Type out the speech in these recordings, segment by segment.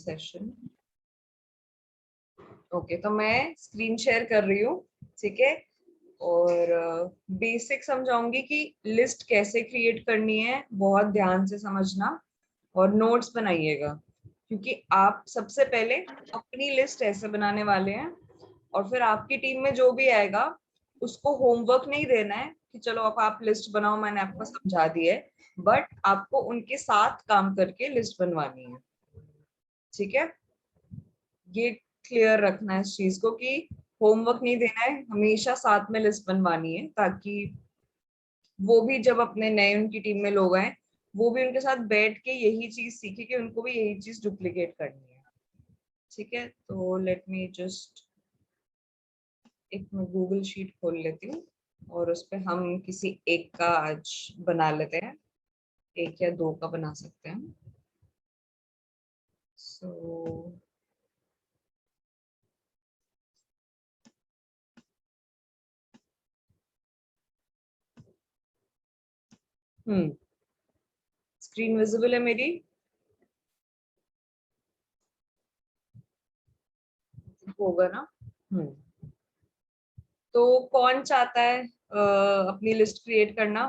Session. Okay, तो मैं screen share कर रही हूँ, ठीक है। और बेसिक समझाऊंगी कि लिस्ट कैसे क्रिएट करनी है, बहुत ध्यान से समझना और नोट्स बनाइएगा, क्योंकि आप सबसे पहले अपनी लिस्ट ऐसे बनाने वाले हैं और फिर आपकी टीम में जो भी आएगा उसको होमवर्क नहीं देना है कि चलो अब आप लिस्ट बनाओ, मैंने आपको समझा दिया है, बट आपको उनके साथ काम करके लिस्ट बनवानी है, ठीक है। ये क्लियर रखना है इस चीज को कि होमवर्क नहीं देना है, हमेशा साथ में लिस्ट बनवानी है, ताकि वो भी जब अपने नए उनकी टीम में लोग आए वो भी उनके साथ बैठ के यही चीज सीखे कि उनको भी यही चीज डुप्लीकेट करनी है, ठीक है। तो लेट मी जस्ट एक मैं गूगल शीट खोल लेती हूँ और उस पे हम किसी एक का आज बना लेते हैं, एक या दो का बना सकते हैं। सो स्क्रीन विजिबल है मेरी? होगा ना। तो कौन चाहता है अपनी लिस्ट क्रिएट करना?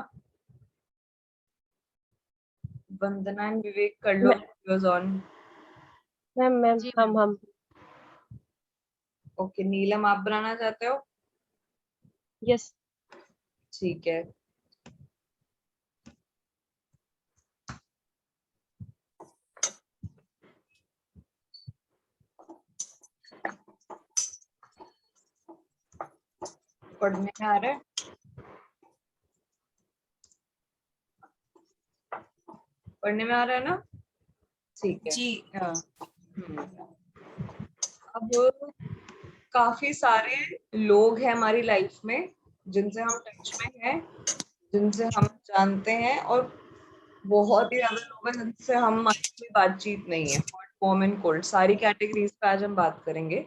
वंदना एंड विवेक कर लो, वीडियोस ऑन। मैम मैम जी हम ओके, नीलम आप बनाना चाहते हो? यस। ठीक है। पढ़ने में आ रहा है? पढ़ने में आ रहा है ना? ठीक है जी। अब काफी सारे लोग हैं हमारी लाइफ में जिनसे हम टच में हैं, जिनसे हम जानते हैं, और बहुत ही ज्यादा लोग हैं जिनसे हमारी कोई बातचीत नहीं है। हॉट, वार्म एंड कोल्ड, सारी कैटेगरीज पे आज हम बात करेंगे।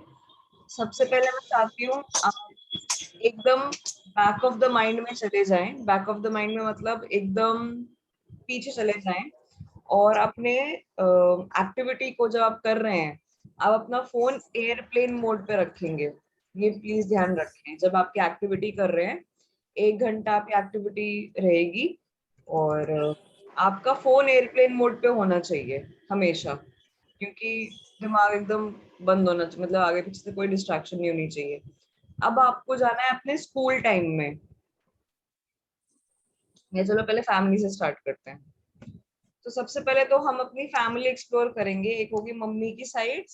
सबसे पहले मैं चाहती हूँ आप एकदम बैक ऑफ द माइंड में चले जाएं। बैक ऑफ द माइंड में मतलब एकदम पीछे चले जाएं और अपने एक्टिविटी को जब आप कर रहे हैं, आप अपना फोन एयरप्लेन मोड पे रखेंगे। ये प्लीज ध्यान रखें, जब आपकी एक्टिविटी कर रहे हैं 1 घंटा आपकी एक्टिविटी रहेगी और आपका फोन एयरप्लेन मोड पे होना चाहिए हमेशा, क्योंकि दिमाग एकदम बंद होना चाहिए, मतलब आगे पीछे से कोई डिस्ट्रैक्शन नहीं होनी चाहिए। अब आपको जाना है अपने स्कूल टाइम में, या चलो पहले फैमिली से स्टार्ट करते हैं। तो सबसे पहले तो हम अपनी फैमिली एक्सप्लोर करेंगे। एक होगी मम्मी की साइड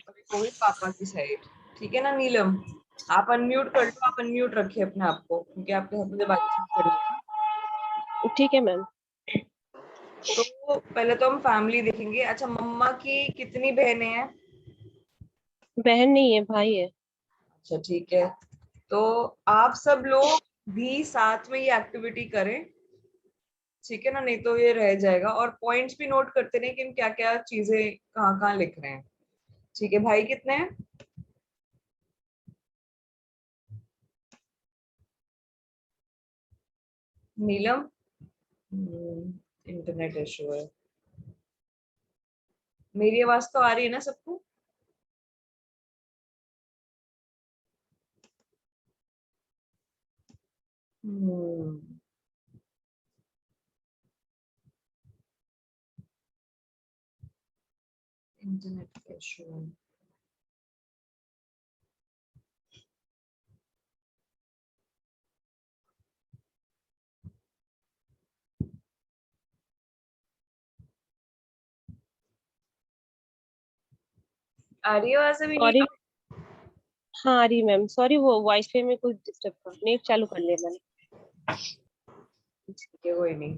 और एक होगी पापा की साइड, ठीक है ना। नीलम आप अनम्यूट कर लो, आप अनम्यूट रखिए अपने आप को, क्योंकि आपके साथ मुझे बातचीत करनी है। ठीक है मैम। तो पहले तो हम फैमिली देखेंगे। अच्छा, मम्मा की कितनी बहनें हैं? बहन नहीं है, भाई है। अच्छा ठीक है, तो आप सब लोग भी साथ में ये एक्टिविटी करें, ठीक है ना, नहीं तो ये रह जाएगा। और पॉइंट्स भी नोट करते रहे कि हम क्या क्या चीजें कहाँ कहाँ लिख रहे हैं, ठीक है। भाई कितने हैं? नीलम, इंटरनेट इशू है। मेरी आवाज तो आ रही है ना सबको? इंटरनेट इशू है। आ रही है आवाज अभी सॉरी। नीलम? हाँ आ रही मैम, सॉरी वो वाईफाई में कुछ डिस्टर्ब था, नेट चालू कर लिया मैंने। ठीक है, कोई नहीं।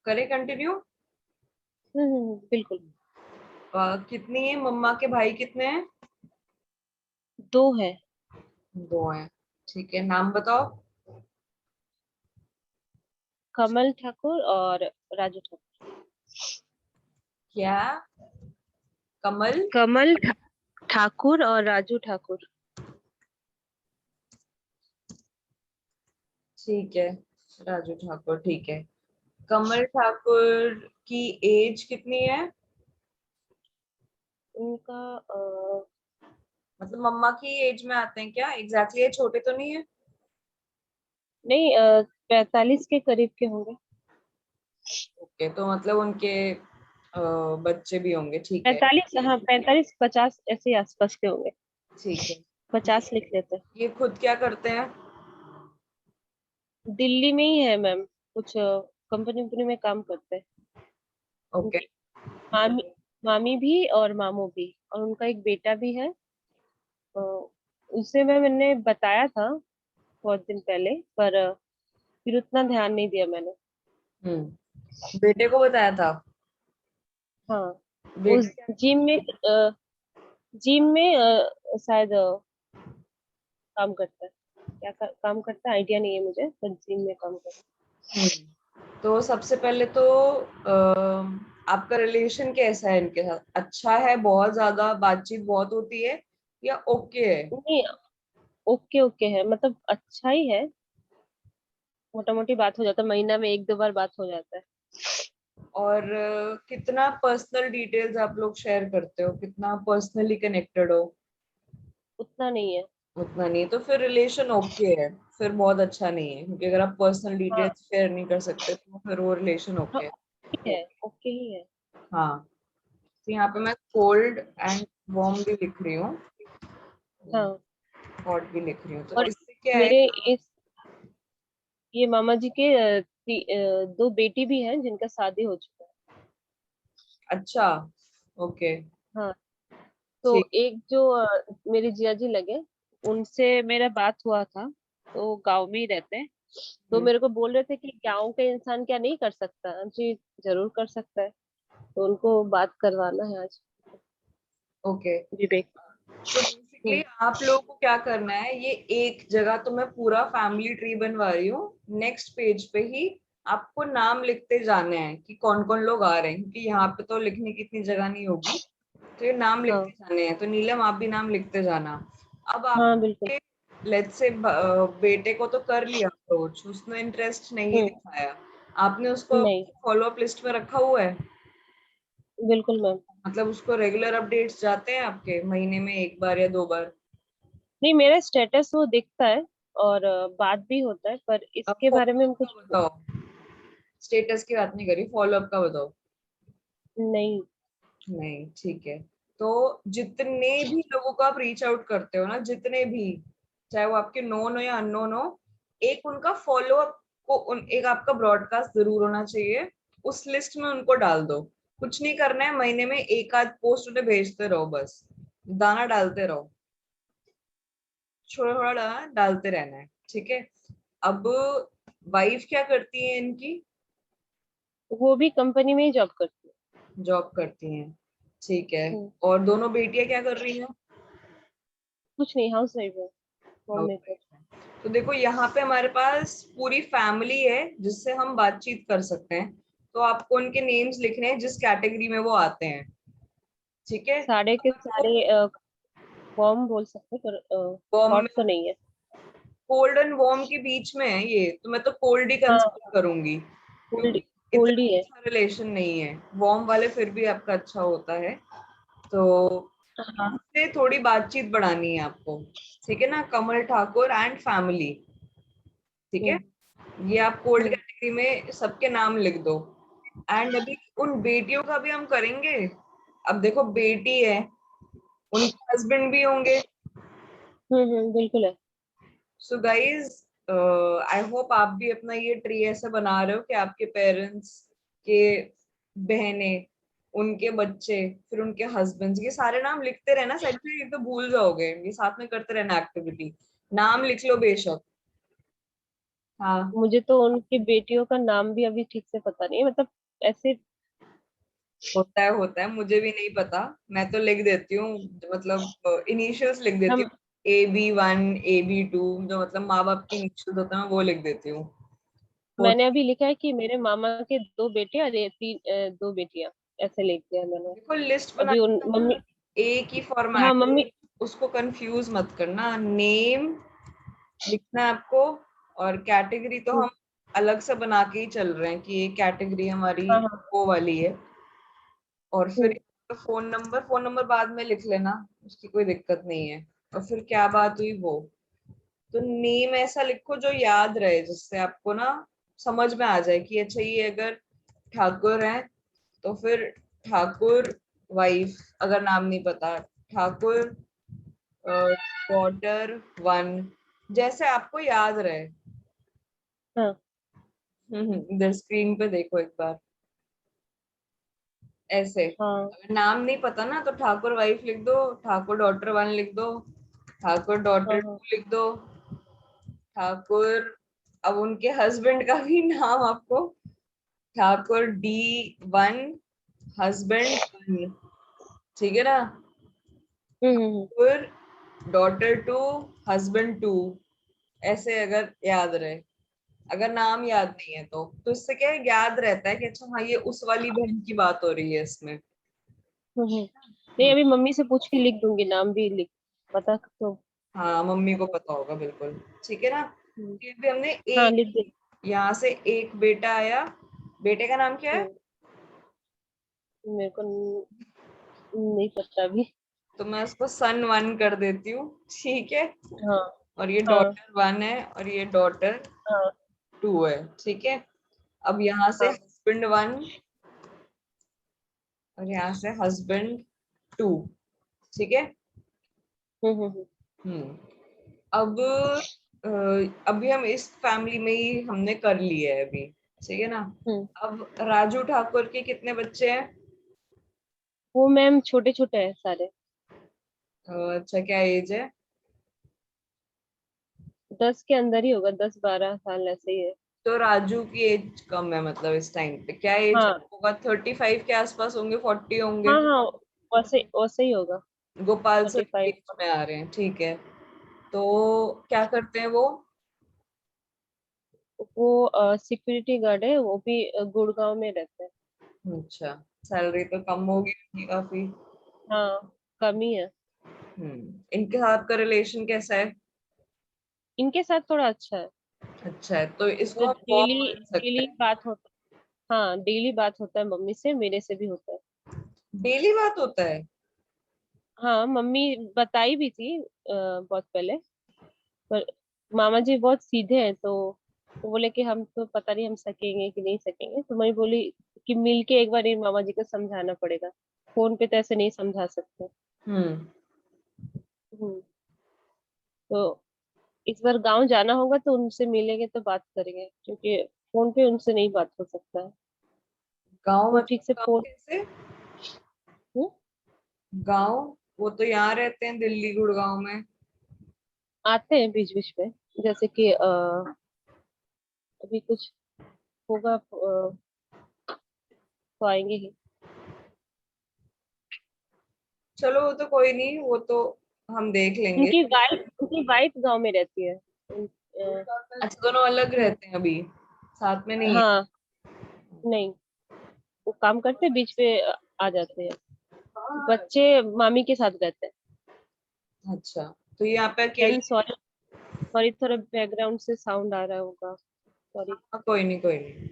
करें कंटिन्यू? बिल्कुल। कितनी है मम्मा के भाई, कितने हैं? दो है। दो हैं, ठीक है। नाम बताओ। कमल ठाकुर और राजू ठाकुर। क्या? कमल? ठाकुर और राजू ठाकुर। ठीक है, राजू ठाकुर, ठीक है। कमल ठाकुर की एज कितनी है? उनका मतलब मम्मा की एज में आते हैं क्या? एग्जैक्टली ये छोटे तो नहीं है? नहीं 45 के करीब के होंगे। ओके, तो मतलब उनके बच्चे भी होंगे, ठीक है। 45, हाँ 45 50 ऐसे ही आसपास के होंगे। ठीक है। 50 लिख लेते हैं। ये खुद क्या करते हैं? दिल्ली में ही है मैम, कुछ कंपनी वंपनी में काम करते हैं। ओके। उनकी मामी मामी भी और मामू भी, और उनका एक बेटा भी है। अ, उसे मैंने बताया था बहुत दिन पहले, पर फिर उतना ध्यान नहीं दिया मैंने। बेटे को बताया था? हाँ, वो बेटा क्या? जिम में शायद काम करता है। क्या काम करता है आइडिया नहीं है मुझे, पर जिम में काम करता तो सबसे पहले तो आपका रिलेशन कैसा है इनके साथ? अच्छा है, बहुत ज्यादा बातचीत बहुत होती है, या ओके है? है। नहीं, ओके ओके है, मतलब अच्छा ही है। मोटा मोटी बात हो जाता है, महीना में 1-2 बार बात हो जाता है। और कितना पर्सनल डिटेल्स आप लोग शेयर करते हो? कितना पर्सनली कनेक्टेड हो? उतना नहीं है। उतना नहीं है तो फिर रिलेशन ओके है। फिर बहुत अच्छा नहीं है, क्योंकि अगर आप पर्सनल हाँ डिटेल्स शेयर नहीं कर सकते तो फिर वो रिलेशन हाँ, ओके है। ओके है, ओके ही है। हाँ। तो यहाँ पे मैं कोल्ड एंड वार्म भी लिख रही हूँ, हाँ, हॉट भी लिख रही हूँ, तो और इससे क्या है? मेरे इस ये मामा जी के 2 बेटी भी हैं जिनका शादी हो चुका है। अच्छा। ओके। हाँ, तो ठीक। एक जो मेरे जिया जी लगे, उनसे मेरा बात हुआ था। तो गांव में ही रहते हैं। तो हम्म, मेरे को बोल रहे थे कि गांव का इंसान क्या नहीं कर सकता जी, जरूर कर सकता है। तो उनको बात करवाना है आज, ओके। विवेक। तो बेसिकली हम्म। आप लोगों को क्या करना है, ये एक जगह तो मैं पूरा फैमिली ट्री बनवा रही हूँ, नेक्स्ट पेज पे ही आपको नाम लिखते जाने हैं कि कौन कौन लोग आ रहे हैं, क्योंकि यहाँ पे तो लिखने की इतनी जगह नहीं होगी। तो ये नाम लिखते हाँ जाने हैं, तो नीलम आप भी नाम लिखते जाना। अब हाँ बिल्कुल। आपके लेट्स से बेटे को तो कर लिया अप्रोच, उसने इंटरेस्ट नहीं हम्म। दिखाया, आपने उसको नहीं, फॉलो अप लिस्ट में रखा हुआ है? बिल्कुल मैम। मतलब उसको रेगुलर अपडेट्स जाते हैं आपके, महीने में एक बार या दो बार? नहीं, मेरा स्टेटस वो दिखता है, और बात भी होता है, पर अब इसके बारे में फॉलो हम अप कुछ का बताओ। स्टेटस की बात नहीं करी, फॉलो अप का बताओ। नहीं। नहीं, ठीक है। तो जितने भी लोगों को आप रीच आउट करते हो ना, जितने भी, चाहे वो आपके नोन हो या अननोन हो, एक उनका फॉलो अप एक आपका ब्रॉडकास्ट जरूर होना चाहिए। उस लिस्ट में उनको डाल दो। कुछ नहीं करना है, महीने में एक आध पोस्ट उन्हें भेजते रहो, बस दाना डालते रहो, थोड़ा थोड़ा दाना डालते रहना है, ठीक है। अब वाइफ क्या करती है इनकी? वो भी कंपनी में ही जॉब करती जॉब करती हैं, ठीक है। है। और दोनों बेटियां क्या कर रही हैं? कुछ नहीं, हाउस वाइफ है, होम हाउस मेकर। वाइफ है। तो देखो यहाँ पे हमारे पास पूरी फैमिली है जिससे हम बातचीत कर सकते हैं। तो आपको उनके नेम्स लिखने हैं जिस कैटेगरी में वो आते हैं, ठीक है। सारे के अगर वो सारे फॉर्म बोल सकते हैं, पर वार्म हॉट में, तो नहीं है। कोल्ड एंड वार्म के बीच में है ये, तो मैं तो कोल्ड ही कंसिडर हाँ, करूंगी, कोल्ड, क्योंकि कोल्ड इतना ही है। अच्छा रिलेशन नहीं है। वार्म वाले फिर भी आपका अच्छा होता है। तो हाँ। इससे थोड़ी बातचीत बढ़ानी है आपको, ठीक है ना। कमल ठाकुर एंड फैमिली, ठीक है। हम्म। ये आप कोल्ड हम्म। कैटेगरी में सबके नाम लिख दो। एंड अभी उन बेटियों का भी हम करेंगे। अब देखो बेटी है, उनके हस्बैंड भी होंगे। बिल्कुल है। सो गाइज, आई होप आप भी अपना ये ट्री ऐसे बना रहे हो कि आपके पेरेंट्स के बहने, उनके बच्चे, फिर उनके हस्बैंड, ये सारे नाम लिखते रहना साइड पे, एक तो भूल जाओगे, ये साथ में करते रहना एक्टिविटी। नाम लिख लो बेशक। हाँ। मुझे तो उनकी बेटियों का नाम भी अभी ठीक से पता नहीं है, मतलब ऐसे। होता है, मुझे भी नहीं पता। मैं तो लिख देती हूँ, मतलब इनिशियल्स लिख देती हम हूँ। AB1, AB2, जो मतलब माँ बाप की इनिशियल्स होते हैं, मैं वो लिख देती हूँ। मैंने अभी लिखा है कि मेरे मामा के 2 बेटे और ये 2 बेटियां, ऐसे लिख दिया मैंने। देखो लिस्ट अभी बनाने उन का ना मम्मी। एक ही हाँ फॉर्मेट, मम्मी। उसको कंफ्यूज मत करना। नेम लिखना है आपको, और कैटेगरी तो हम अलग से बना के ही चल रहे हैं कि ये कैटेगरी हमारी हाँ हाँ। वो वाली है। और फिर हम्म। तो फोन नंबर बाद में लिख लेना, उसकी कोई दिक्कत नहीं है। और फिर क्या बात हुई वो, तो नेम ऐसा लिखो जो याद रहे, जिससे आपको ना समझ में आ जाए कि अच्छा ये अगर ठाकुर है तो फिर ठाकुर वाइफ, अगर नाम नहीं पता, ठाकुर डॉटर वन, जैसे आपको याद रहे। हाँ इधर स्क्रीन पे देखो एक बार, ऐसे। हाँ अगर नाम नहीं पता ना तो ठाकुर वाइफ लिख दो, ठाकुर डॉटर वन लिख दो, ठाकुर हाँ डॉटर हाँ। टू लिख दो, ठाकुर, अब उनके हस्बैंड का भी नाम आपको, Thakur D one, husband one, ठीक है ना। हम्म। Thakur daughter two, husband two, ऐसे अगर याद रहे। अगर नाम याद नहीं है तो इससे क्या है, याद रहता है कि अच्छा हाँ ये उस वाली बहन की बात हो रही है इसमें। नहीं, अभी मम्मी से पूछ के लिख दूंगी, नाम भी लिख पता तो। हाँ मम्मी को पता होगा बिल्कुल, ठीक है ना। हम्म, फिर भी हमने हाँ एक, लिख दे। यहाँ से एक बेटा आया, बेटे का नाम क्या है? हम्म, मेरे को नहीं पता अभी। तो मैं उसको सन वन कर देती हूँ, ठीक है। हाँ और ये हाँ डॉटर वन है और ये डॉटर हाँ टू है, ठीक है। अब यहाँ से हाँ। हस्बैंड वन और यहाँ से हस्बैंड टू, ठीक है। हम्म। हम्म। अब अभी हम इस फैमिली में ही हमने कर लिया है अभी, ठीक है ना। हम्म। अब राजू ठाकुर के कितने बच्चे हैं? वो मैम छोटे छोटे हैं सारे। अच्छा क्या एज है? 10 के अंदर ही होगा, 10-12 साल ऐसे ही है। तो राजू की एज कम है, मतलब इस टाइम पे क्या एज हाँ होगा, 35 के आसपास होंगे, 40 होंगे। हाँ हाँ, वैसे वैसे ही होगा। गोपाल सर 35। एज में आ रहे हैं, ठीक है। तो क्या करते हैं वो? वो सिक्योरिटी गार्ड है, वो भी गुड़गांव में रहता है। अच्छा, सैलरी तो कम होगी उनकी काफी। हाँ, कम ही है। इनके साथ का रिलेशन कैसा है? इनके साथ थोड़ा अच्छा है। अच्छा है, तो इसको हम डेली मॉम मान सकते डेली हैं। बात होता है। हाँ, डेली बात होता है मम्मी से, मेरे से भी होता है। डेली बात होता है? हाँ, मम्मी बताई भी थी बहुत पहले। पर मामा जी बहुत सीधे हैं, तो बोले कि हम तो पता नहीं हम सकेंगे कि नहीं सकेंगे, तो मैं बोली कि मिल के एक बार इन मामा जी को समझाना पड़ेगा। फोन पे तो ऐसे नहीं समझा सकते। हम्म। हम्म। तो इस बार गांव जाना होगा तो उनसे मिलेंगे तो बात करेंगे, क्योंकि फोन पे उनसे नहीं बात हो सकता है। गांव वो ठीक मतलब से गांव फोन। कैसे? हम्म, गांव, वो तो यहाँ रहते हैं दिल्ली गुड़गांव में। आते हैं बीच बीच में। जैसे कि अभी कुछ होगा तो आएंगे ही। चलो वो तो कोई नहीं, वो तो हम देख लेंगे। उनकी वाइफ गांव में रहती है। अच्छा, दोनों अलग हम्म, रहते हैं अभी, साथ में नहीं है? हाँ। नहीं, वो काम करते बीच पे आ जाते हैं। बच्चे मामी के साथ रहते हैं। अच्छा, तो यहाँ पे मैम अकेले? सॉरी, सॉरी थोड़ा बैकग्राउंड से साउंड आ रहा होगा, सॉरी। हाँ, कोई नहीं कोई नहीं।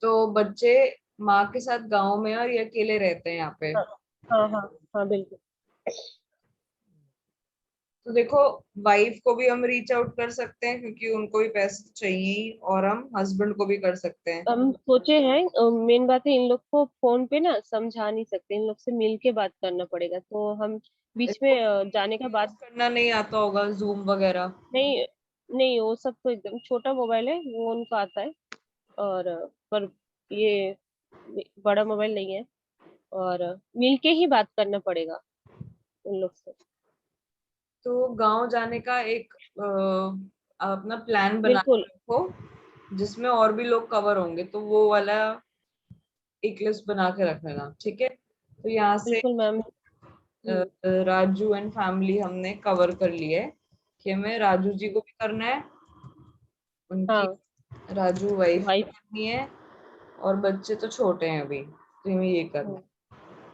तो बच्चे माँ के साथ गांव में हैं और ये अकेले रहते हैं यहाँ पे। हाँ हाँ हाँ हाँ, बिल्कुल। तो देखो, वाइफ को भी हम रीच आउट कर सकते हैं क्योंकि उनको भी पैसे तो चाहिए ही, और हम हस्बैंड को भी कर सकते हैं। हम सोचे हैं, मेन बात है इन लोग को फोन पे ना समझा नहीं सकते, इन लोग से मिल के बात करना पड़ेगा, तो हम बीच इसको में जाने का यूज बाद। करना नहीं आता होगा, जूम वगैरह? नहीं नहीं, वो सब तो एकदम छोटा मोबाइल है, वो उनको आता है। और पर ये बड़ा मोबाइल नहीं है। और मिल के ही बात करना पड़ेगा उन लोग से। तो गांव जाने का एक अपना प्लान बना के बिल्कुल रखो, जिसमें और भी लोग कवर होंगे, तो वो वाला एक लिस्ट बना के रख लेना, ठीक है। तो यहाँ से बिल्कुल मैम। राजू एंड फैमिली हमने कवर कर लिया है, कि हमें राजू जी को भी करना है, उनकी हाँ, राजू वाइफ को वाइफ। करनी है, और बच्चे तो छोटे हैं अभी, तो हमें ये करना है,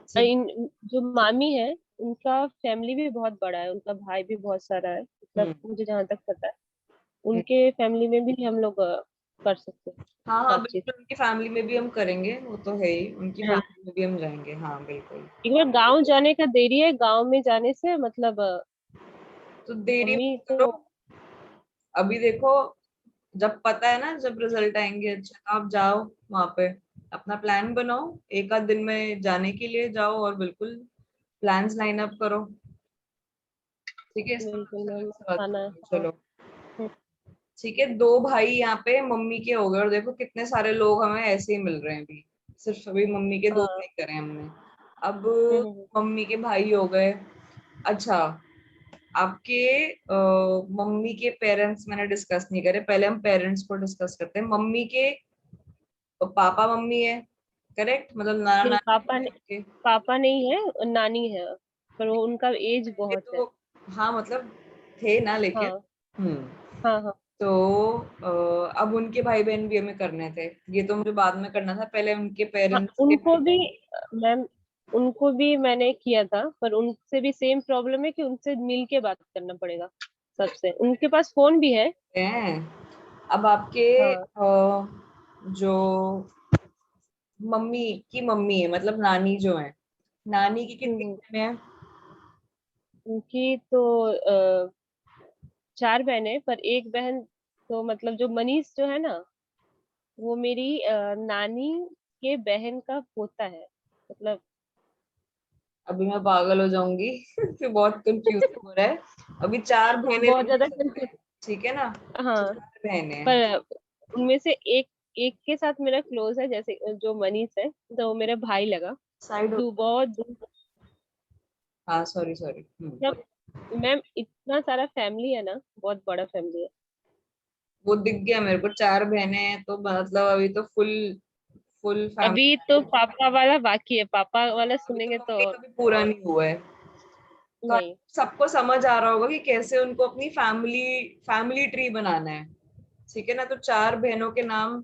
ठीक। इन जो मामी है, उनका फैमिली भी बहुत बड़ा है, उनका भाई भी बहुत सारा है, मतलब हम्म। मुझे जहाँ तक पता है। हम्म। उनके फैमिली में भी हम लोग कर सकते हैं हाँ हाँ बातचीत। बिल्कुल, उनकी फैमिली में भी हम करेंगे, वो तो है ही, उनकी हाँ, फैमिली में भी हम जाएंगे, हाँ बिल्कुल। एक बार गांव जाने का देरी है, गांव में जाने से मतलब तो देरी मम्मी मत तो करो, अभी देखो, जब पता है ना, जब रिजल्ट आएंगे अच्छे, तो आप जाओ वहां पे, अपना प्लान बनाओ, एक आध दिन में जाने के लिए जाओ, और बिल्कुल प्लान्स लाइन अप करो। ठीक है, इसको बिल्कुल मैम, सर्विस से बात आना है, करो, हाँ। चलो। ठीक है, दो भाई यहाँ पे मम्मी के हो गए, और देखो कितने सारे लोग हमें ऐसे ही मिल रहे हैं अभी, सिर्फ अभी मम्मी के दो हाँ। नहीं करे हमने। अब हम्म। मम्मी के भाई हो गए। अच्छा, आपके मम्मी के पेरेंट्स मैंने डिस्कस नहीं करे, पहले हम पेरेंट्स को डिस्कस करते हैं। मम्मी के पापा मम्मी है, करेक्ट, मतलब नाना नहीं, नानी है आपके। पापा नहीं है, नानी है, पर वो उनका एज ये बहुत है। तो, हाँ मतलब थे ना, लेकिन हाँ हम्म। हाँ हाँ। तो अब उनके भाई बहन भी हमें करने थे, ये तो मुझे बाद में करना था, पहले उनके हाँ, पेरेंट्स के उनको भाई भी बहन। मैम, उनको भी मैंने किया था, पर उनसे भी सेम प्रॉब्लम है कि उनसे मिल के बात करना पड़ेगा सबसे। उनके पास फोन भी है। हैं, अब आपके हाँ। जो मम्मी की मम्मी है, मतलब नानी जो है, नानी की कितनी हम्म। बहनें हैं? उनकी तो 4 बहनें, पर एक बहन तो मतलब जो मनीष जो है ना, वो मेरी नानी के बहन का पोता है मतलब। अभी मैं पागल हो जाऊंगी फिर बहुत कंफ्यूज हो रहा है। अभी चार बहनें बहुत नहीं हो ज्यादा सकते, confuse- ठीक है ना, हाँ, चार बहनें हैं। पर उनमें से एक एक के साथ मेरा क्लोज है, जैसे जो मनीष है, तो वो मेरा भाई लगा। साइड हो, बहुत दूर। हाँ सॉरी सॉरी। जब मैम इतना सारा फैमिली है ना, बहुत बड़ा फैमिली है। वो दिख गया मेरे को, चार बहनें हैं, तो मतलब अभी तो फुल फुल अभी फैमिली। तो पापा वाला बाकी है, पापा वाला अभी तो सुनेंगे तो मम्मी का भी पूरा नहीं हुआ है। तो आप नहीं। सबको समझ आ रहा होगा कि कैसे उनको अपनी फैमिली फैमिली ट्री बनाना है। ठीक है ना, तो चार बहनों के नाम,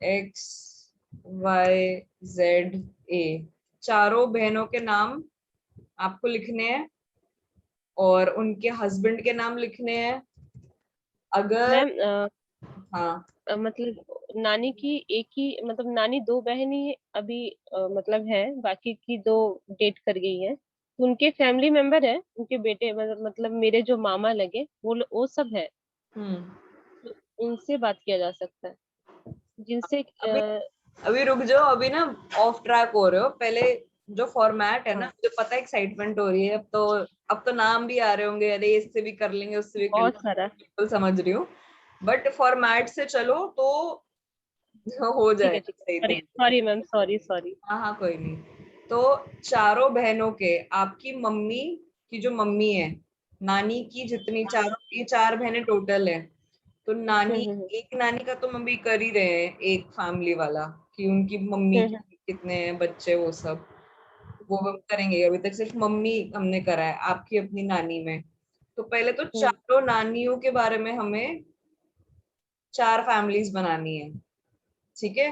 एक्स वाई जेड ए, चारों बहनों के नाम आपको लिखने हैं, और उनके हस्बैंड के नाम लिखने हैं। अगर, मैम हाँ, मतलब नानी की एक ही, मतलब नानी 2 बहन ही अभी मतलब है, बाकी की 2 डेट कर गई है। उनके फैमिली मेंबर है, उनके बेटे, मतलब मेरे जो मामा लगे वो सब है। हम्म। तो उनसे बात किया जा सकता है, जिनसे अभी अभी रुक जाओ, अभी ना ऑफ ट्रैक हो रहे हो, पहले जो फॉर्मेट है ना, हाँ, मुझे पता है एक्साइटमेंट हो रही है, अब तो नाम भी आ रहे होंगे, अरे इससे भी कर लेंगे, उससे भी कर बहुत लेंगे, सारा। बिल्कुल समझ रही हूँ, बट फॉर्मेट से चलो तो हो ठीक है, जाएगा ठीक है, सही सॉरी तरीके से। Sorry ma'am, sorry sorry. हाँ हाँ कोई नहीं। तो चारों बहनों के, आपकी मम्मी की जो मम्मी है, नानी की जितनी, चारों ये चार बहनें टोटल है, तो नानी, हम्म। एक नानी का तो मम्मी कर ही रहे हैं, एक फैमिली वाला, कि उनकी मम्मी हम्म। के कितने हैं बच्चे, वो सब वो हम हम्म। करेंगे। अभी तक सिर्फ मम्मी हमने करा है, आपकी अपनी नानी में। तो पहले तो हम्म। चारों नानियों के बारे में हमें चार फैमिलीज बनानी है, ठीक है।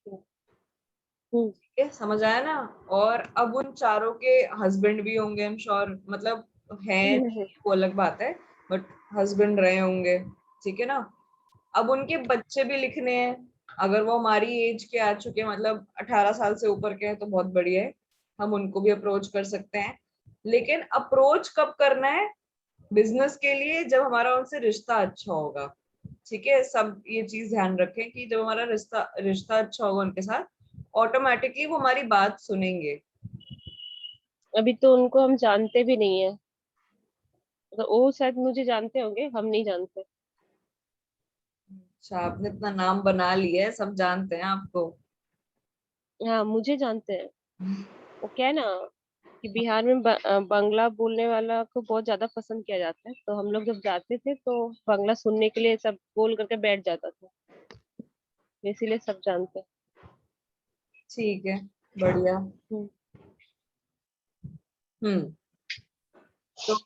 हम्म। ठीक है, समझ आया ना। और अब उन चारों के हस्बैंड भी होंगे, आई एम श्योर, मतलब है हम्म। नहीं वो अलग बात है, बट हस्बैंड रहे होंगे, ठीक है ना। अब उनके बच्चे भी लिखने हैं, अगर वो हमारी एज के आ चुके हैं, मतलब 18 साल से ऊपर के हैं, तो बहुत बढ़िया है, हम उनको भी अप्रोच कर सकते हैं। लेकिन अप्रोच कब करना है? बिजनेस के लिए, जब हमारा उनसे रिश्ता अच्छा होगा। ठीक है, सब ये चीज ध्यान रखें कि जब हमारा रिश्ता रिश्ता अच्छा होगा उनके साथ, ऑटोमेटिकली वो हमारी बात सुनेंगे। अभी तो उनको हम जानते भी नहीं है, तो वो शायद मुझे जानते होंगे, हम नहीं जानते। अच्छा, आपने इतना नाम बना लिया है, सब जानते हैं आपको। हाँ, मुझे जानते हैं। वो क्या है ना, कि बिहार में बांग्ला बोलने वाला को बहुत ज्यादा पसंद किया जाता है, तो हम लोग जब जाते थे तो बांग्ला सुनने के लिए सब बोल करके बैठ जाता था, इसीलिए सब जानते हैं। ठीक है, बढ़िया। हम्म। हम्म। तो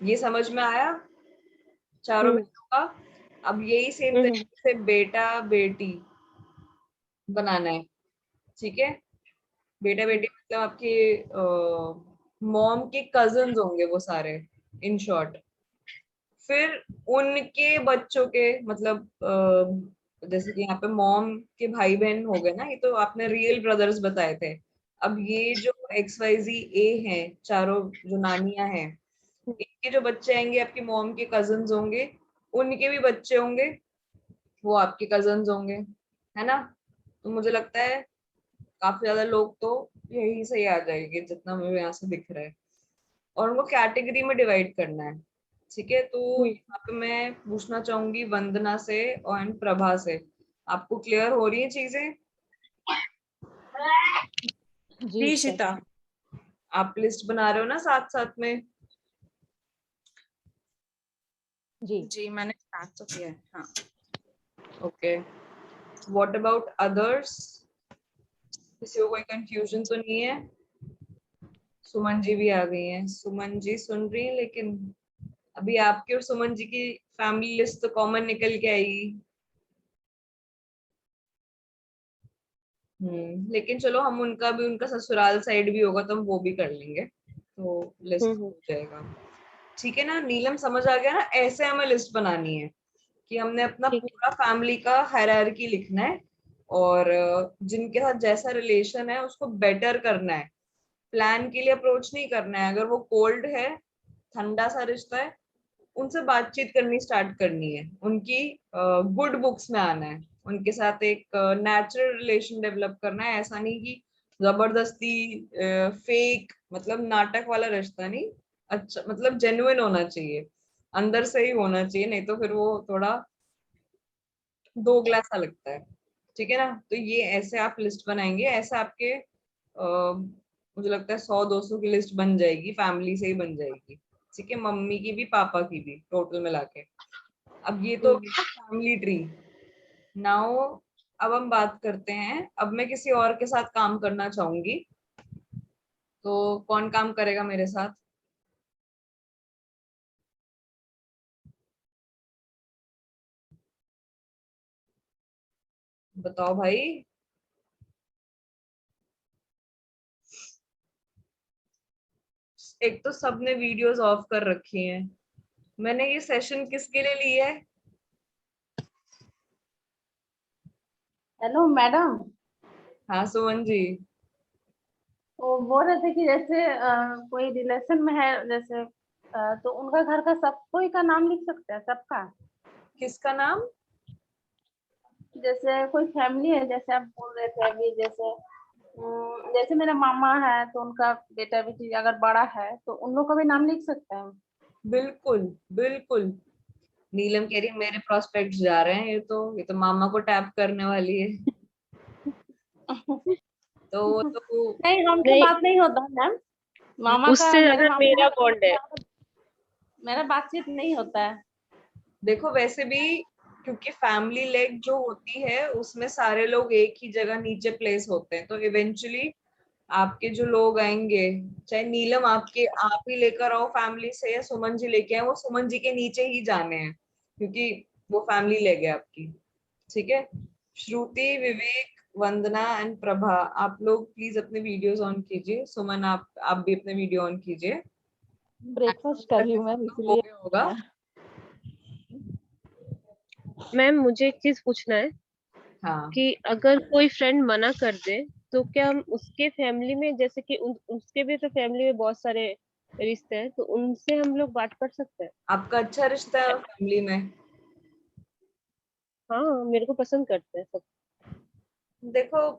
ये समझ में आया, चारों हम्म। बहनों का। अब यही सेम हम्म। तरीके से बेटा बेटी बनाना है, ठीक है। बेटा हम्म। बेटी मतलब आपके मॉम के कजन्स होंगे वो सारे, इन शॉर्ट। फिर उनके बच्चों के मतलब जैसे कि यहाँ पे मॉम के भाई बहन हो गए ना, ये तो आपने रियल ब्रदर्स बताए थे। अब ये जो XYZ हैं, चारों जो नानियां हैं, इनके जो बच्चे आएंगे आपकी मॉम के कजन्स होंगे, उनके भी बच्चे होंगे, वो आपके कजन्स होंगे, है ना। तो मुझे लगता है काफी ज्यादा लोग तो यही सही आ जाएंगे जितना मुझे यहाँ से दिख रहा है। और उनको कैटेगरी में डिवाइड करना है। ठीक है, तो यहाँ पे मैं पूछना चाहूंगी वंदना से और प्रभा से, आपको क्लियर हो रही है चीजें? जी शिता। आप लिस्ट बना रहे हो ना साथ साथ में? जी मैंने स्टार्ट तो किया है। हाँ ओके, व्हाट अबाउट अदर्स? किसी को कोई कंफ्यूजन तो नहीं है? सुमन जी भी आ गई हैं, सुमन जी सुन रही हैं, लेकिन अभी आपकी और सुमन जी की फैमिली लिस्ट तो कॉमन निकल के आएगी। लेकिन चलो हम उनका भी, उनका ससुराल साइड भी होगा तो हम वो भी कर लेंगे, तो लिस्ट हो जाएगा। ठीक है ना नीलम, समझ आ गया ना? ऐसे हमें लिस्ट बनानी है कि हमने अपना ठीक है। पूरा फैमिली का हायरार्की लिखना है, और जिनके साथ जैसा रिलेशन है उसको बेटर करना है। प्लान के लिए अप्रोच नहीं करना है। अगर वो कोल्ड है, ठंडा सा रिश्ता है, उनसे बातचीत करनी स्टार्ट करनी है, उनकी गुड बुक्स में आना है, उनके साथ एक नेचुरल रिलेशन डेवलप करना है। ऐसा नहीं कि जबरदस्ती फेक, मतलब नाटक वाला रिश्ता नहीं। अच्छा, मतलब जेन्युइन होना चाहिए, अंदर से ही होना चाहिए, नहीं तो फिर वो थोड़ा दोगला सा लगता है। ठीक है ना, तो ये ऐसे आप लिस्ट बनाएंगे, ऐसे आपके मुझे लगता है 100-200 की लिस्ट बन जाएगी, फैमिली से ही बन जाएगी। ठीक है, मम्मी की भी पापा की भी टोटल मिला के। अब ये तो फैमिली ट्री। नाउ अब हम बात करते हैं, अब मैं किसी और के साथ काम करना चाहूंगी, तो कौन काम करेगा मेरे साथ? बताओ भाई। एक तो सबने वीडियोस ऑफ कर रखी हैं, मैंने ये सेशन किसके लिए लिया है? Hello madam. हाँ सुमन जी। वो बोल रहे थे कि जैसे कोई रिलेशन में है जैसे तो उनका घर का सब कोई का नाम लिख सकते हैं, सबका? किसका नाम? जैसे कोई फैमिली है, जैसे आप बोल रहे थे अभी, जैसे जैसे मेरा मामा है तो उनका बेटा बेटी अगर बड़ा है तो उन लोग का भी नाम लिख सकते हैं। बिल्कुल बिल्कुल। नीलम कह रही है मेरे प्रोस्पेक्ट जा रहे हैं, ये तो मामा को टैप करने वाली है। तो नहीं, हमसे नहीं, बात नहीं होता है मैम। मामा का, उससे मेरे ज्यादा मामा मेरा का बॉन्ड है। मेरा बातचीत नहीं होता है। देखो वैसे भी, क्योंकि फैमिली लेग जो होती है उसमें सारे लोग एक ही जगह नीचे प्लेस होते हैं, तो इवेंचुअली आपके जो लोग आएंगे, चाहे नीलम आपके आप ही लेकर आओ फैमिली से या सुमन जी लेके आए, वो सुमन जी के नीचे ही जाने हैं, क्योंकि वो फैमिली लेग है आपकी। ठीक है, श्रुति, विवेक, वंदना एंड प्रभा, आप लोग प्लीज अपने वीडियोस ऑन कीजिए। सुमन आप भी अपने वीडियो ऑन कीजिए। ब्रेकफास्ट कर रही हूँ मैम, हो इसलिए। गया होगा। मैम मुझे एक चीज पूछना है हाँ कि अगर कोई फ्रेंड मना कर दे तो क्या हम उसके फैमिली में, जैसे कि उसके भी तो फैमिली में बहुत सारे रिश्ते हैं, तो उनसे हम लोग बात कर सकते हैं? आपका अच्छा रिश्ता है फैमिली में? हाँ, मेरे को पसंद करते हैं सब। देखो,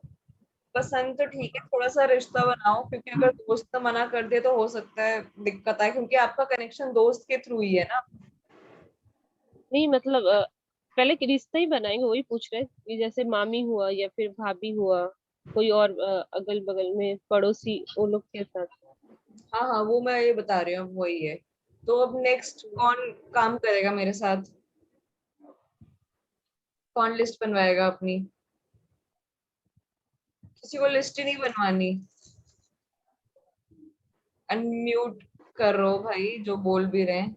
पसंद तो ठीक है, थोड़ा सा रिश्ता बनाओ, क्योंकि अगर दोस्त मना कर दे तो हो सकता है दिक्कत आए, क्योंकि आपका कनेक्शन दोस्त के थ्रू ही है ना। नहीं मतलब पहले कि रिश्ता ही बनाएंगे, वही पूछ रहे हैं कि जैसे मामी हुआ या फिर भाभी हुआ, कोई और अगल बगल में पड़ोसी, वो लोग के साथ। हाँ हाँ, वो मैं ये बता रही हूँ, अब वही है। तो अब नेक्स्ट कौन काम करेगा मेरे साथ? कौन लिस्ट बनवाएगा अपनी? किसी को लिस्ट ही नहीं बनवानी? अनम्यूट करो भाई जो बोल भी रहे हैं।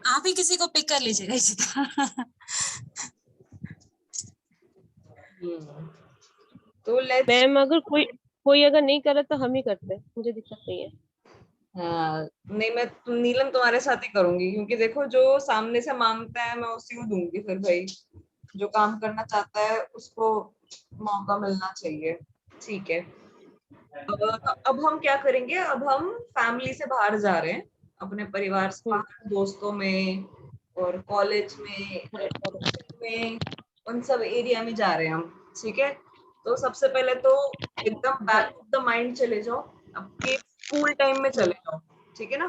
आप ही किसी को पिक कर लीजिएगा शिता। तो लेट्स, मैम अगर कोई कोई अगर नहीं करे तो हम ही करते हैं, मुझे दिक्कत नहीं है। हाँ नहीं, मैं नीलम तुम्हारे साथ ही करूंगी, क्योंकि देखो जो सामने से मांगता है मैं उसी को दूंगी। फिर भाई जो काम करना चाहता है उसको मौका मिलना चाहिए। ठीक है। अब हम क्या करेंगे, अब हम फैमिली से बाहर जा रहे हैं, अपने परिवार से बाहर, दोस्तों में और कॉलेज में में उन सब एरिया में जा रहे हैं हम। ठीक है। तो सबसे पहले तो एकदम बैक ऑफ द माइंड चले जाओ, आपके स्कूल टाइम में चले जाओ। ठीक है ना।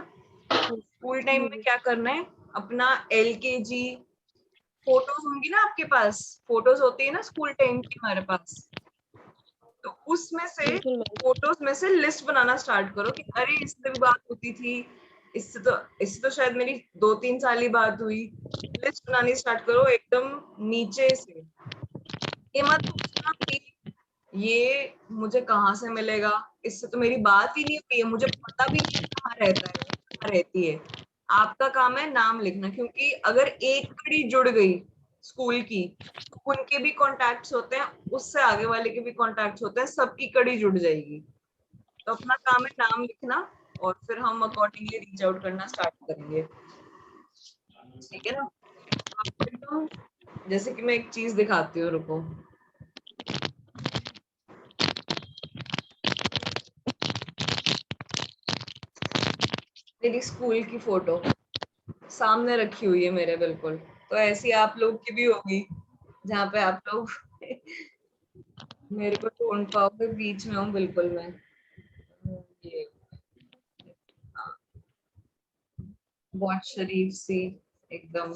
स्कूल टाइम में क्या करना है, अपना LKG फोटोज होंगी ना आपके पास, फोटोज होती है ना स्कूल टाइम की हमारे पास, तो उसमें से बिल्कुल मैम। फोटोज में से लिस्ट बनाना स्टार्ट करो कि अरे इससे भी बात होती थी, इससे तो शायद मेरी 2-3 साल ही बात हुई। लिस्ट बनानी स्टार्ट करो एकदम नीचे से। ये मत सोचना कि ये मुझे कहाँ से मिलेगा, इससे तो मेरी बात ही नहीं हुई है, मुझे पता भी नहीं कहाँ रहता है, कहाँ रहती है। आपका काम है नाम लिखना, क्योंकि अगर एक कड़ी जुड़ गई स्कूल की तो उनके भी कॉन्टैक्ट्स होते हैं, उससे आगे वाले के भी कॉन्टैक्ट्स होते हैं, सबकी कड़ी जुड़ जाएगी। तो अपना काम है नाम लिखना, और फिर हम अकॉर्डिंगली रीच आउट करना स्टार्ट करेंगे। ठीक है ना। तो जैसे कि मैं एक चीज दिखाती हूँ, रुको। मेरी स्कूल की फोटो सामने रखी हुई है मेरे, बिल्कुल। तो ऐसी आप लोग की भी होगी, जहाँ पे आप लोग मेरे को ढूंढ पाओगे, बीच में हूँ बिल्कुल मैं। ये बहुत शरीफ सी, एकदम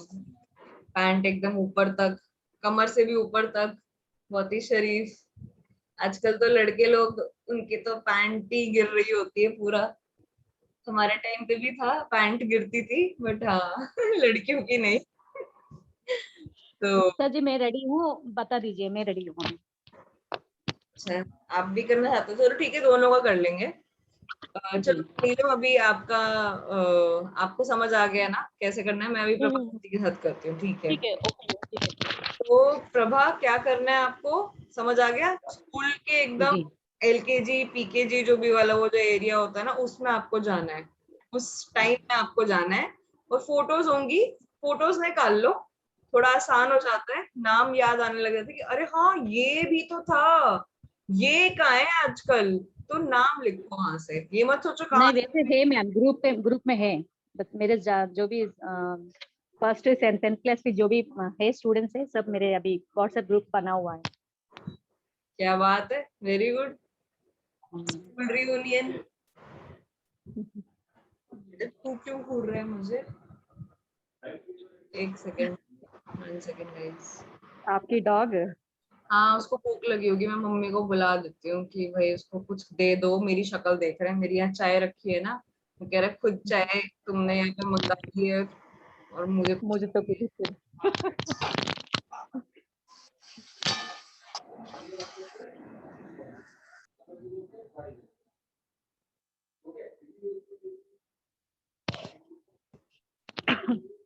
पैंट एकदम ऊपर तक, कमर से भी ऊपर तक, बहुत ही शरीफ। आजकल तो लड़के लोग, उनकी तो पैंट ही गिर रही होती है पूरा। हमारे टाइम पे भी था, पैंट गिरती थी, बट हाँ लड़कियों की नहीं। तो सर जी मैं रेडी हूँ, बता दीजिए मैं रेडी हूँ। अच्छा, आप भी करना चाहते हो, चलो ठीक है, दोनों का कर लेंगे। जी चलो नीलम, अभी आपका आपको समझ आ गया ना कैसे करना है, मैं अभी प्रभा हम्म, के साथ करती हूँ। ठीक है। ठीक है, ओके ठीक है। तो प्रभा, क्या करना है आपको, समझ आ गया? स्कूल के एकदम जी LKG PKG जो भी वाला वो जो एरिया होता है ना, उसमें आपको जाना है, उस टाइम में आपको जाना है। और फोटोज होंगी, फोटोज निकाल लो, थोड़ा आसान हो जाता है, नाम याद आने लग जाता है कि अरे हाँ ये भी तो था, ये कहाँ है आजकल। तो नाम लिखो वहां से, ये मत सोचो कहाँ नहीं वैसे है मैम, ग्रुप में है। बस मेरे जो भी फर्स्ट सेकंड क्लास की जो भी है स्टूडेंट्स है, सब मेरे अभी व्हाट्सएप ग्रुप बना हुआ है। क्या बात है, वेरी गुड। हम्म। School reunion. तू क्यों घूर रहा है मुझे? एक सेकेंड, 1 सेकेंड गाइस। आपकी डॉग। हाँ उसको भूख लगी होगी, मैं मम्मी को बुला देती हूँ कि भाई उसको कुछ दे दो, मेरी शक्ल देख रहे हैं, मेरी यहाँ चाय रखी है ना, वो कह रहे खुद चाय तुमने यहाँ पे मंगाई है और मुझे कुछ मुझे तो कुछ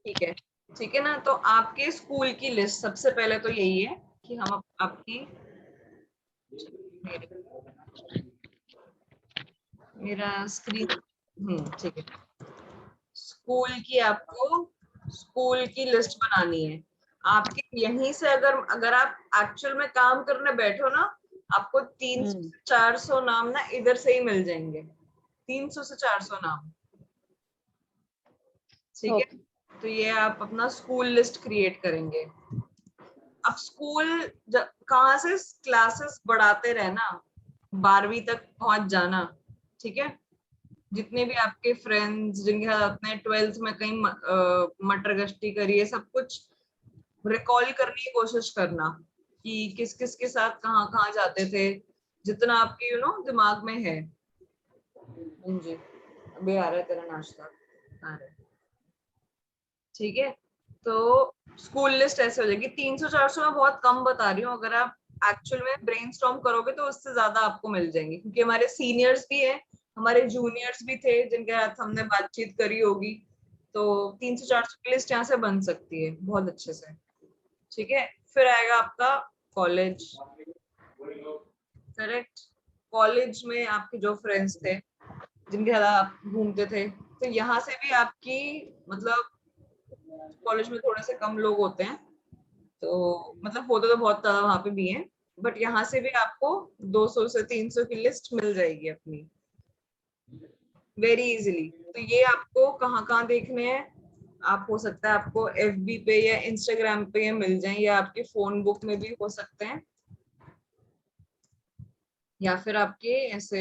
ठीक है। ठीक है ना, तो आपके स्कूल की लिस्ट सबसे पहले तो यही है कि हम आपकी मेरे, मेरा स्क्रीन, ठीक है। स्कूल की आपको स्कूल की लिस्ट बनानी है आपके, यहीं से अगर अगर आप एक्चुअल में काम करने बैठो ना, आपको 300 हम्म। से 400 नाम ना इधर से ही मिल जाएंगे, 300 से 400 नाम। ठीक है। ओके। तो ये आप अपना स्कूल लिस्ट क्रिएट करेंगे। अब स्कूल कहाँ से क्लासेस बढ़ाते रहना, 12वीं तक पहुंच जाना। ठीक है। जितने भी आपके फ्रेंड्स जिनके साथ आपने 12th में कहीं मटर गश्ती करी है, सब कुछ रिकॉल करने की कोशिश करना कि किस किस के साथ कहाँ कहाँ जाते थे, जितना आपके दिमाग में है। जी, अभी आ रहा है तेरा नाश्ता, आ रहा है। ठीक है। तो स्कूल लिस्ट ऐसे हो जाएगी, 300-400 में बहुत कम बता रही हूँ, अगर आप एक्चुअल में ब्रेनस्टॉर्म करोगे तो उससे ज्यादा आपको मिल जाएंगे, क्योंकि हमारे सीनियर्स भी हैं, हमारे जूनियर्स भी थे जिनके साथ हमने बातचीत करी होगी। तो 300-400 की लिस्ट यहाँ से बन सकती है बहुत अच्छे से। ठीक है। फिर आएगा आपका कॉलेज। करेक्ट। कॉलेज में आपके जो फ्रेंड्स थे जिनके साथ आप घूमते थे, तो यहाँ से भी आपकी मतलब कॉलेज में थोड़े से कम लोग होते हैं, तो मतलब होते तो बहुत ज्यादा वहां पे भी हैं, बट यहाँ से भी आपको 200 से 300 की लिस्ट मिल जाएगी अपनी वेरी इजीली। तो ये आपको कहाँ कहाँ देखने हैं, आप हो सकता है आपको FB पे या Instagram पे ये मिल जाए, या आपके फोन बुक में भी हो सकते हैं, या फिर आपके ऐसे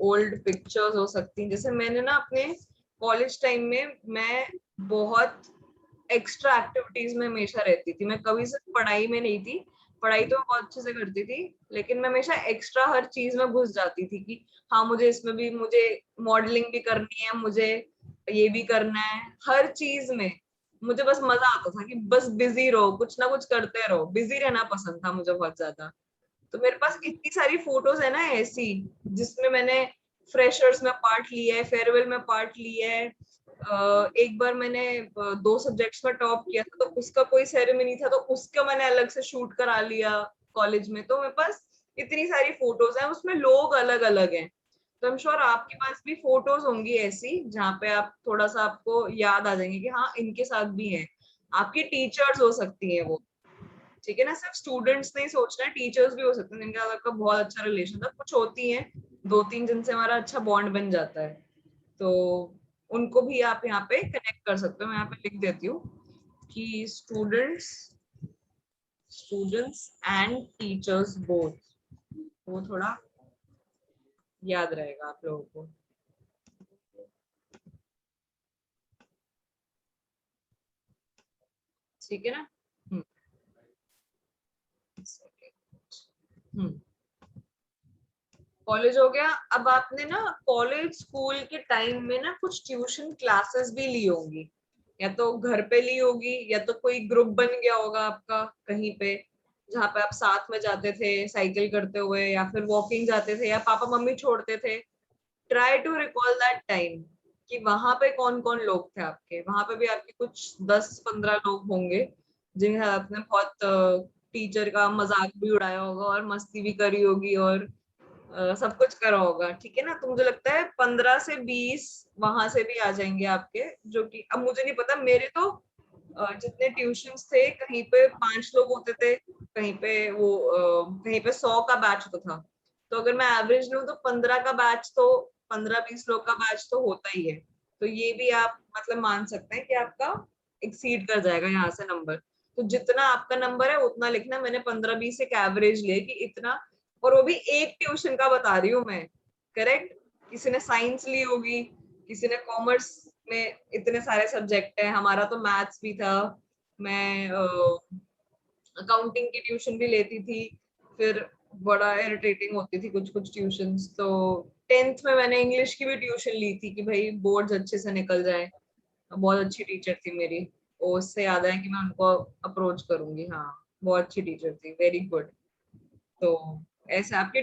ओल्ड पिक्चर्स हो सकती हैं। जैसे मैंने ना अपने कॉलेज टाइम में मैं बहुत एक्स्ट्रा एक्टिविटीज में हमेशा रहती थी, मैं कभी सिर्फ पढ़ाई में नहीं थी, पढ़ाई तो मैं बहुत अच्छे से करती थी, लेकिन मैं हमेशा एक्स्ट्रा हर चीज में घुस जाती थी कि हाँ मुझे इसमें भी, मुझे मॉडलिंग भी करनी है, मुझे ये भी करना है, हर चीज में मुझे बस मजा आता था कि बस बिजी रहो, कुछ ना कुछ करते रहो, बिजी रहना पसंद था मुझे बहुत ज्यादा। तो मेरे पास इतनी सारी फोटोज है ना ऐसी, जिसमें मैंने फ्रेशर्स में पार्ट लिया है, फेयरवेल में पार्ट लिया है, एक बार मैंने 2 सब्जेक्ट्स में टॉप किया था, तो उसका कोई सेरेमनी था तो उसका मैंने अलग से शूट करा लिया कॉलेज में। तो मेरे पास इतनी सारी फोटोज हैं, उसमें लोग अलग अलग हैं। तो आई एम श्योर आपके पास भी फोटोज होंगी ऐसी, जहाँ पे आप थोड़ा सा आपको याद आ जाएंगे कि हाँ इनके साथ भी है। आपकी टीचर्स हो सकती हैं वो, ठीक है ना, सिर्फ स्टूडेंट्स नहीं सोचना है, टीचर्स भी हो सकते हैं जिनके साथ आपका बहुत अच्छा रिलेशन था, कुछ होती हैं 2-3 जिनसे हमारा अच्छा बॉन्ड बन जाता है, तो उनको भी आप यहाँ पे कनेक्ट कर सकते हो। मैं यहाँ पे लिख देती हूँ कि स्टूडेंट्स एंड टीचर्स बोथ, वो थोड़ा याद रहेगा आप लोगों को। ठीक है ना। कॉलेज हो गया। अब आपने ना कॉलेज स्कूल के टाइम में ना कुछ ट्यूशन क्लासेस भी ली होंगी, या तो घर पे ली होगी, या तो कोई ग्रुप बन गया होगा आपका कहीं पे, जहाँ पे आप साथ में जाते थे साइकिल करते हुए, या फिर वॉकिंग जाते थे, या पापा मम्मी छोड़ते थे। Try to recall that time कि वहां पे कौन कौन लोग थे आपके, वहां पे भी आपके कुछ 10-15 लोग होंगे जिनके साथ आपने बहुत टीचर का मजाक भी उड़ाया होगा और मस्ती भी करी होगी, और सब कुछ करा होगा, ठीक है ना। तो मुझे लगता है 15 से 20 वहां से भी आ जाएंगे आपके, जो कि अब मुझे नहीं पता, मेरे तो जितने ट्यूशंस थे कहीं पे 5 लोग होते थे, कहीं पे कहीं पे 100 का बैच होता था। तो अगर मैं एवरेज लूं तो 15 का बैच तो 15-20 लोग का बैच तो होता ही है। तो ये भी आप मतलब मान सकते हैं कि आपका एक्सीड कर जाएगा यहाँ से नंबर। तो जितना आपका नंबर है उतना लिखना, मैंने 15-20 एक एवरेज लिया कि इतना, और वो भी एक ट्यूशन का बता रही हूँ मैं, करेक्ट। किसी ने साइंस ली होगी, किसी ने कॉमर्स में, इतने सारे सब्जेक्ट है, हमारा तो मैथ्स भी था, मैं अकाउंटिंग की ट्यूशन भी लेती थी, फिर बड़ा इरिटेटिंग होती थी कुछ कुछ ट्यूशंस। तो 10th में मैंने इंग्लिश की भी ट्यूशन ली थी कि भाई बोर्ड्स अच्छे से निकल जाए, बहुत अच्छी टीचर थी मेरी, वो उससे याद है कि मैं उनको अप्रोच करूंगी। हाँ बहुत अच्छी टीचर थी, वेरी गुड। तो ऐसे आपके